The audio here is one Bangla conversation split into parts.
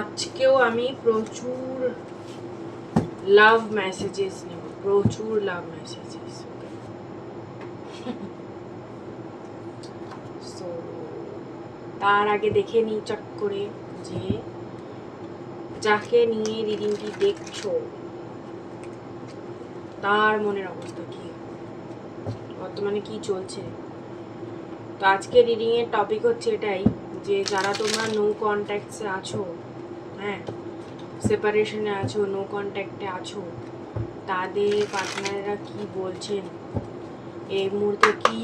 আজকেও আমি প্রচুর লাভ মেসেজেস নেব, প্রচুর লাভ মেসেজেস। সো তার আগে দেখে নিই চট করে যে যাকে নিয়ে রিডিংটি দেখছো তার মনের অবস্থা কি, বর্তমানে কি চলছে। তো আজকে রিডিং এর টপিক হচ্ছে এটাই যে যারা তোমরা নো কন্ট্যাক্টসে আছো, হ্যাঁ সেপারেশনে আছো, নো কন্ট্যাক্টে আছো, তাদের পার্টনাররা কি বলছেন, এই মুহূর্তে কি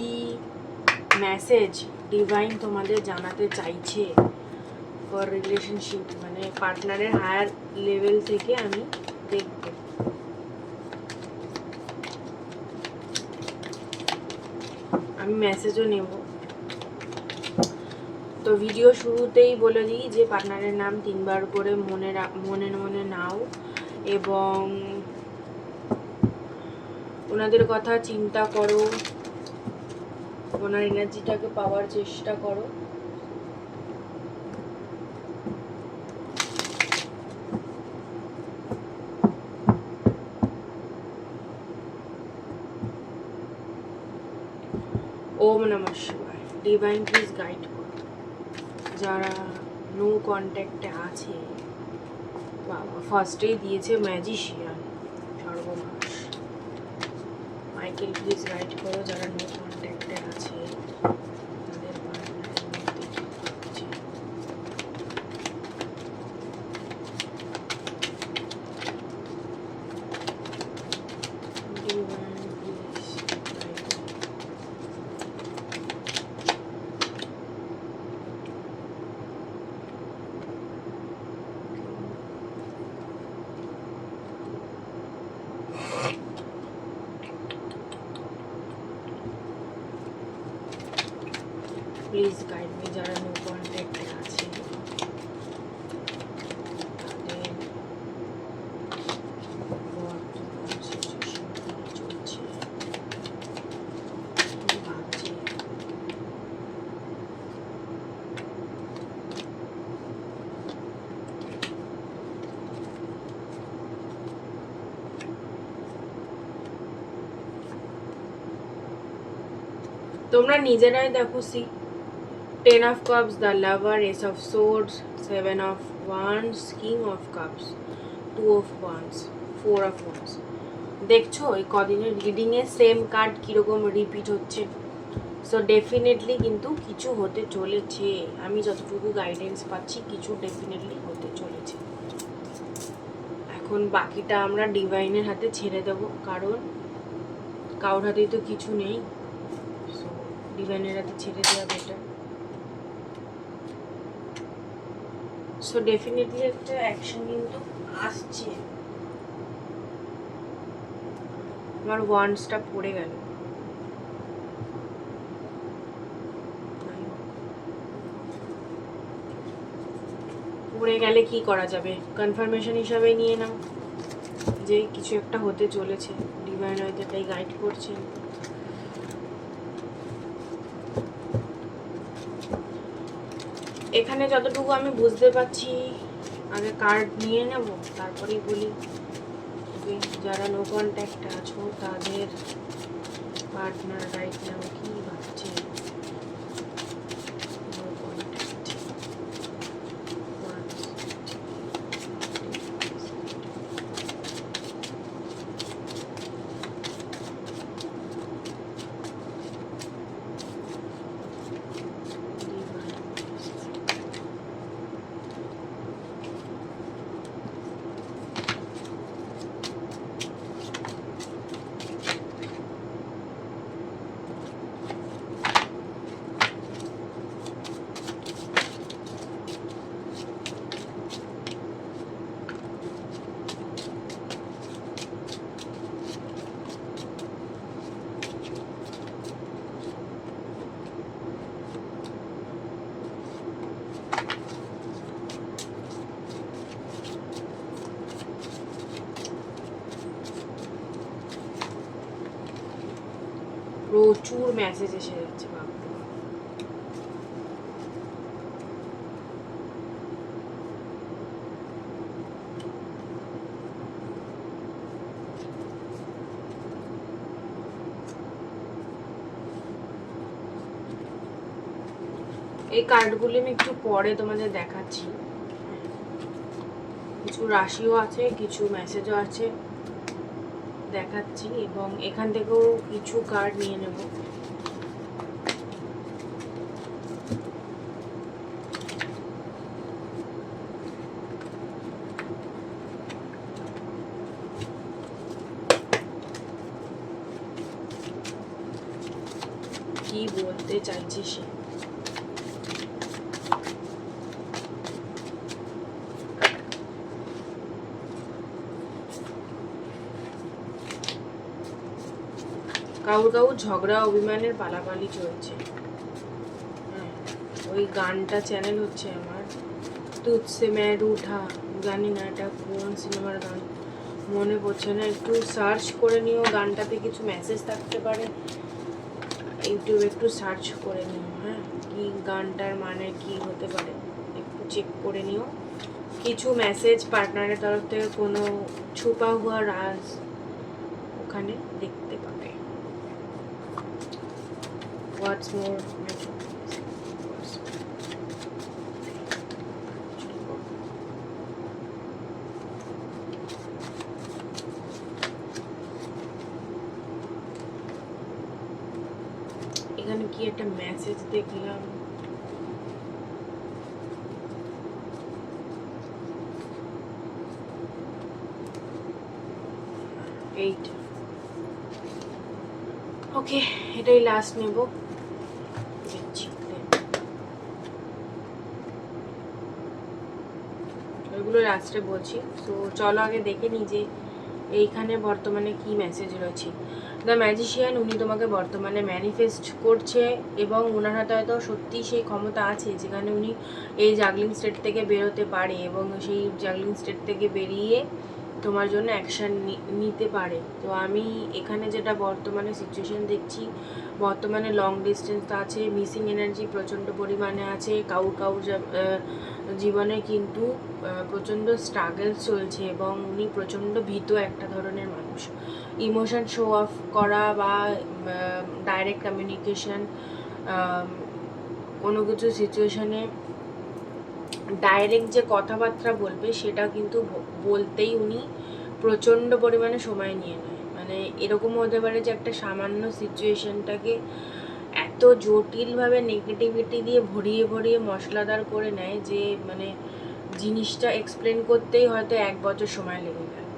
মেসেজ ডিভাইন তোমাদের জানাতে চাইছে ফর রিলেশনশিপ, মানে পার্টনারের হায়ার লেভেল থেকে আমি দেখব। আমি মেসেজও নেব। তো ভিডিও শুরুতেই বলে দিই যে পার্টনারের নাম 3বার করে মনে মনে নাও এবং ওনাদের কথা চিন্তা করো, ওনার এনার্জিটাকে পাওয়ার চেষ্টা করো। ওম নমঃ শিবায়। ডিভাইন প্লিজ গাইড করো যারা নো কন্ট্যাক্টে আছে। বাবা ফার্স্টেই দিয়েছে ম্যাজিশিয়ান, সর্বনাশ। মাইকেল প্লিজ গাইড করো যারা নো কন্ট্যাক্টে আছে, তাদের পার্টনারের মধ্যে কি হচ্ছে। ডিভাইন প্লিজ গাইড করো। প্লিজ গাইড মি যারা নো কন্ট্যাক্টে আছে, তাদের বর্তমান সিচুয়েশন কি চলছে, কি ভাবছে। তোমরা নিজেরাই দেখো। See 10 of cups, the lover, ace of swords, 7 of wands, king of cups, 2 of wands, 4 of wands। দেখছো এই কদিনের রিডিংয়ে সেম কার্ড কীরকম রিপিট হচ্ছে। সো ডেফিনেটলি কিন্তু কিছু হতে চলেছে, আমি যতটুকু গাইডেন্স পাচ্ছি কিছু ডেফিনেটলি হতে চলেছে। এখন বাকিটা আমরা ডিভাইনের হাতে ছেড়ে দেবো, কারণ কারোর হাতেই তো কিছু নেই। সো ডিভাইনের হাতে ছেড়ে দেওয়া বেটার। সো ডেফিনেটলি একটা অ্যাকশন কিন্তু আসছে। আমার ওয়ান্ডসটা পড়ে গেল। পড়ে গেলে কি করা যাবে, কনফার্মেশন হিসাবে নিয়ে নাও যে কিছু একটা হতে চলেছে। ডিভাইন হয়তো এটাই গাইড করছেন। এখানে যতটুকু আমি বুঝতে পারছি, আগে কার্ড নিয়ে নেব তারপরেই বলি। যারা নো কন্ট্যাক্ট আছো তাদের পার্টনার রাইট নাও কি ভাবছে। প্রচুর মেসেজ এসে যাচ্ছে বাবা। এই কার্ডগুলি আমি একটু পরে তোমাদের দেখাচ্ছি। কিছু রাশিও আছে, কিছু মেসেজও আছে, দেখাচ্ছি। এবং এখান থেকেও কিছু কার্ড নিয়ে নেব। কি বলতে চাইছি সে। কাউর ঝগড়া অভিমানের পালাপালি চলছে। হ্যাঁ, ওই গানটা চ্যানেল হচ্ছে আমার, তুঝসে मैं रूठा, জানি না এটা কোন সিনেমার গান, মনে পড়ছে না। একটু সার্চ করে নিও, গানটাতে কিছু মেসেজ থাকতে পারে, ইউটিউবে একটু সার্চ করে নিও। হ্যাঁ, কি গানটার মানে কি হতে পারে একটু চেক করে নিও। কিছু মেসেজ পার্টনারের তরফ থেকে, কোনো ছুপা হুয়া রাজ ওখানে দেখতে পাবে। হোয়াটস মোর, এখানে কি একটা মেসেজ দেখলাম। এইটা ওকে, এটাই লাস্ট নেব। ওইগুলো লাস্টে বলছি। তো চলো আগে দেখে নিই যে এইখানে বর্তমানে কি মেসেজ রয়েছে। দ্য ম্যাজিশিয়ান, উনি তোমাকে বর্তমানে ম্যানিফেস্ট করছে এবং ওনার হাতে হয়তো সত্যি সেই ক্ষমতা আছে যেখানে উনি এই জাগলিং স্টেট থেকে বেরোতে পারে এবং সেই জাগলিং স্টেট থেকে বেরিয়ে তোমার জন্য অ্যাকশান নিতে পারে। তো আমি এখানে যেটা বর্তমানে সিচুয়েশন দেখছি, বর্তমানে লং ডিস্টেন্স আছে, মিসিং এনার্জি প্রচণ্ড পরিমাণে আছে, কাউর জীবনে কিন্তু প্রচণ্ড স্ট্রাগল চলছে এবং উনি প্রচণ্ড ভীত একটা ধরনের মানুষ। ইমোশন শো অফ করা বা ডাইরেক্ট কমিউনিকেশন, কোনো কিছু সিচুয়েশানে ডাইরেক্ট যে কথাবার্তা বলবে সেটা কিন্তু বলতেই উনি প্রচণ্ড পরিমাণে সময় নিয়ে নেয়। মানে এরকম হতে পারে যে একটা সামান্য সিচুয়েশনটাকে এত জটিলভাবে নেগেটিভিটি দিয়ে ভরিয়ে মশলাদার করে নেয় যে মানে জিনিসটা এক্সপ্লেন করতেই হয়তো 1 বছর সময় লেগে যায়।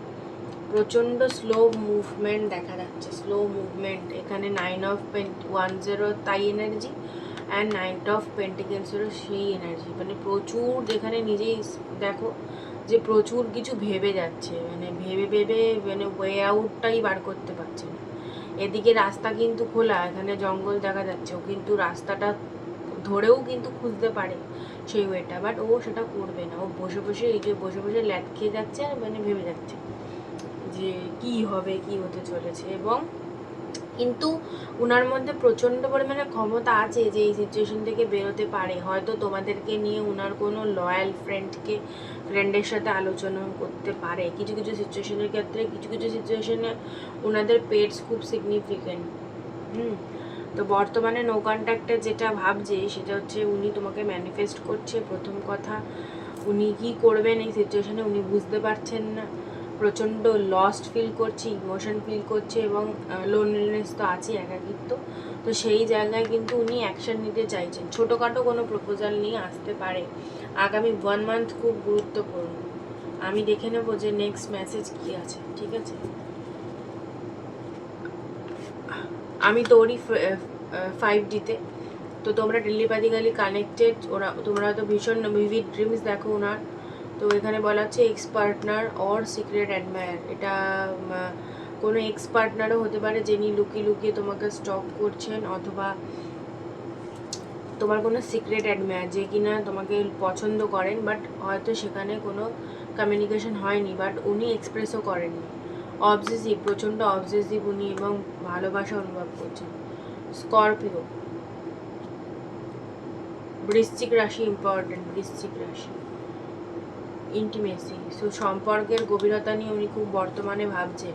প্রচণ্ড স্লো মুভমেন্ট দেখা যাচ্ছে, স্লো মুভমেন্ট। এখানে 9 অফ 10 তাই এনার্জি অ্যান্ড 9 অফ পেন্টিকেলসেরও সেই এনার্জি। মানে প্রচুর, যেখানে নিজেই দেখো যে প্রচুর কিছু ভেবে যাচ্ছে, মানে ভেবে মানে ওয়ে আউটটাই বার করতে পারছে না। এদিকে রাস্তা কিন্তু খোলা, এখানে জঙ্গল দেখা যাচ্ছে, ও কিন্তু রাস্তাটা ধরেও কিন্তু খুঁজতে পারে সেই ওয়েটা, বাট ও সেটা করবে না। ও বসে এই যে বসে ল্যাদ খেয়ে যাচ্ছে আর মানে ভেবে যাচ্ছে যে কি হবে, কি হতে চলেছে। এবং কিন্তু উনার মধ্যে প্রচণ্ড পরিমাণে ক্ষমতা আছে যে এই সিচুয়েশন থেকে বেরোতে পারে। হয়তো তোমাদেরকে নিয়ে উনার কোনো লয়াল ফ্রেন্ডের সাথে আলোচনা করতে পারে কিছু সিচুয়েশনের ক্ষেত্রে। কিছু সিচুয়েশনে ওনাদের পেটস খুব সিগনিফিকেন্ট। তো বর্তমানে নো কন্ট্যাক্টে যেটা ভাবছে সেটা হচ্ছে উনি তোমাকে ম্যানিফেস্ট করছে। প্রথম কথা, উনি কি করবেন এই সিচুয়েশনে উনি বুঝতে পারছেন না, প্রচণ্ড লস্ট ফিল করছে, ইমোশন ফিল করছে এবং লোনলিনেস তো আছে, একাকিত্ব। তো সেই জায়গায় কিন্তু উনি অ্যাকশন নিতে চাইছেন, ছোটোখাটো কোনো প্রপোজাল নিয়ে আসতে পারে। আগামী 1 মান্থ খুব গুরুত্বপূর্ণ। আমি দেখে নেব যে নেক্সট মেসেজ কী আছে, ঠিক আছে? আমি তো ওরই 5Dতে, তো তোমরা টেলিপ্যাথিক্যালি কানেক্টেড। তোমরা তো ভীষণ ভিভিড ড্রিমস দেখো ওনার। তো এখানে বলা হচ্ছে x partner or secret admire. এটা কোনো এক্স পার্টনারও হতে পারে যিনি লুকিয়ে তোমাকে স্টক করছেন, অথবা তোমার কোনো সিক্রেট অ্যাডমায়ার যে কিনা তোমাকে পছন্দ করেন, বাট হয়তো সেখানে কোনো কমিউনিকেশন হয়নি, বাট উনি এক্সপ্রেসও করেননি। অবসেসিভ, প্রচণ্ড অবসেসিভ উনি এবং ভালোবাসা অনুভব করছেন। স্করপিও, বৃশ্চিক রাশি ইম্পর্টেন্ট, বৃশ্চিক রাশি ইন্টিমেসি। সো সম্পর্কের গভীরতা নিয়ে উনি খুব বর্তমানে ভাবছেন।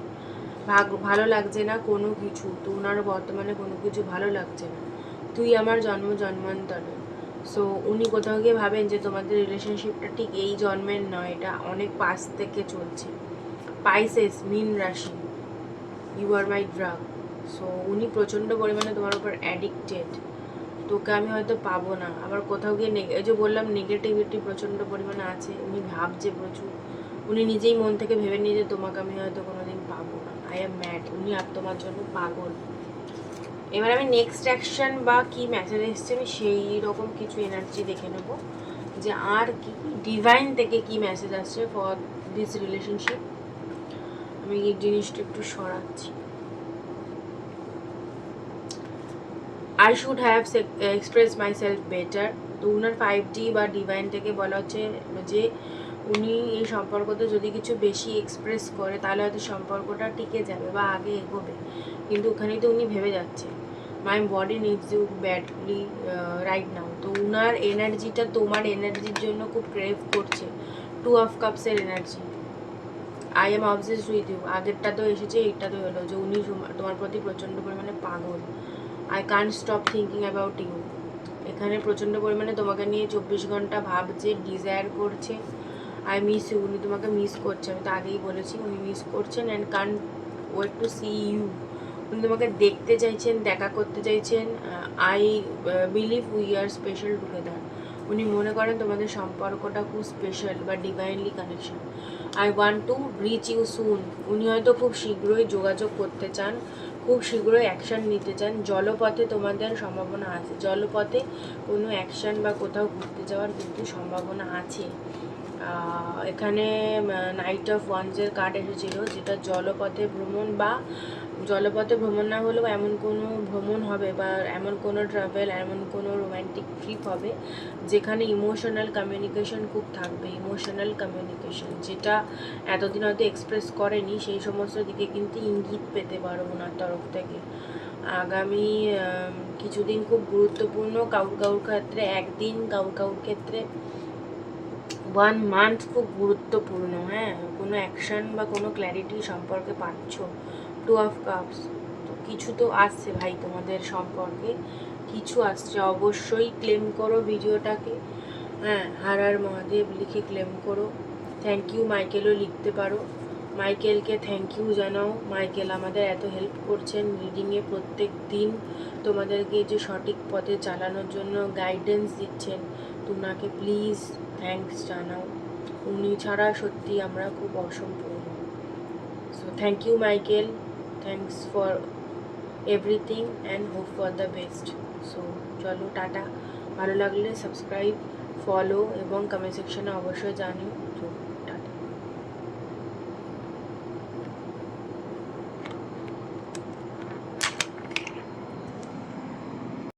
ভালো লাগছে না কোনো কিছু, তো ওনারও বর্তমানে কোনো কিছু ভালো লাগছে না। তুই আমার জন্মান্তরে। সো উনি কোথাও গিয়ে ভাবেন যে তোমাদের রিলেশনশিপটা ঠিক এই জন্মের নয়, এটা অনেক পাশ থেকে চলছে। পাইসেস, মীন রাশি, you are my drug. So উনি প্রচণ্ড পরিমাণে তোমার উপর অ্যাডিক্টেড। তোকে আমি হয়তো পাবো না, আবার কোথাও গিয়ে এই যে বললাম নেগেটিভিটি প্রচণ্ড পরিমাণে আছে, উনি ভাবছে প্রচুর। উনি নিজেই মন থেকে ভেবে নিয়ে যে তোমাকে আমি হয়তো কোনোদিন পাবো না, আই এম ম্যাড, উনি আর তোমার জন্য পাগল। এবার আমি নেক্সট অ্যাকশন বা কি মেসেজ এসছে আমি সেই রকম কিছু এনার্জি দেখে নেব, যে আর কি ডিভাইন থেকে কি মেসেজ আসছে ফর দিস রিলেশনশিপ। আমি এই জিনিসটা একটু সরাচ্ছি। I should have express myself better. তো উনার 5D বা ডিভাইন থেকে বলা হচ্ছে যে উনি এই সম্পর্কতে যদি কিছু বেশি এক্সপ্রেস করে তাহলে হয়তো সম্পর্কটা টিকে যাবে বা আগে এগোবে, কিন্তু ওখানেই তো উনি ভেবে যাচ্ছে my body needs you badly right now. তো উনার এনার্জিটা তোমার এনার্জির জন্য খুব ক্রেভ করছে। 2 অফ কাপসের energy, I am obsessed with you, আগেরটা তো এসেছে, এইটা তো হলো যে উনি তোমার প্রতি প্রচণ্ড পরিমাণে পাগল। I can't stop thinking about you, এখানে প্রচণ্ড পরিমাণে তোমাকে নিয়ে 24 ঘন্টা ভাবছে, ডিজায়ার করছে। আই মিস ইউ, উনি তোমাকে মিস করছে, আমি তো আগেই বলেছি উনি মিস করছেন। And can't wait to see you, উনি তোমাকে দেখতে চাইছেন, দেখা করতে চাইছেন। I believe we are special together, উনি মনে করেন তোমাদের সম্পর্কটা খুব স্পেশাল বা divinely connection. I want to reach you soon, উনি হয়তো খুব শীঘ্রই যোগাযোগ করতে চান, খুব শীঘ্রই অ্যাকশান নিতে চান। জলপথে তোমাদের সম্ভাবনা আছে, জলপথে কোনো অ্যাকশান বা কোথাও ঘুরতে যাওয়ার কিন্তু সম্ভাবনা আছে। এখানে নাইট অফ ওয়ান্সের কার্ড এসেছিলো, যেটা জলপথে ভ্রমণ বা জলপথে ভ্রমণ না হলেও এমন কোনো ভ্রমণ হবে বা এমন কোনো ট্রাভেল, এমন কোনো রোম্যান্টিক ট্রিপ হবে যেখানে ইমোশনাল কমিউনিকেশন খুব থাকবে। ইমোশনাল কমিউনিকেশন যেটা এতদিন হয়তো এক্সপ্রেস করেনি, সেই সমস্ত দিকে কিন্তু ইঙ্গিত পেতে পারো ওনার তরফ থেকে। আগামী কিছুদিন খুব গুরুত্বপূর্ণ কাউর কাউর ক্ষেত্রে, একদিন কাউর কাউর ক্ষেত্রে 1 মান্থ খুব গুরুত্বপূর্ণ। হ্যাঁ, কোনো অ্যাকশান বা কোনো ক্ল্যারিটি সম্পর্কে পাচ্ছ। 2 অফ কাপস, তো কিছু তো আসছে ভাই তোমাদের সম্পর্কে, কিছু আসছে। অবশ্যই ক্লেম করো ভিডিওটাকে, হ্যাঁ, হার হার মহাদেব লিখে ক্লেম করো। থ্যাংক ইউ মাইকেলও লিখতে পারো, মাইকেলকে থ্যাংক ইউ জানাও। মাইকেল আমাদের এত হেল্প করছেন রিডিংয়ে, প্রত্যেক দিন তোমাদেরকে যে সঠিক পথে চালানোর জন্য গাইডেন্স দিচ্ছেন, তোমরাকে প্লিজ থ্যাঙ্কস জানাও। উনি ছাড়া সত্যি আমরা খুব অসম্পূর্ণ। So thank you Michael, thanks for everything and hope for the best. So চলো টাটা, ভালো লাগলে সাবস্ক্রাইব, ফলো এবং কমেন্ট সেকশনে অবশ্যই জানিও।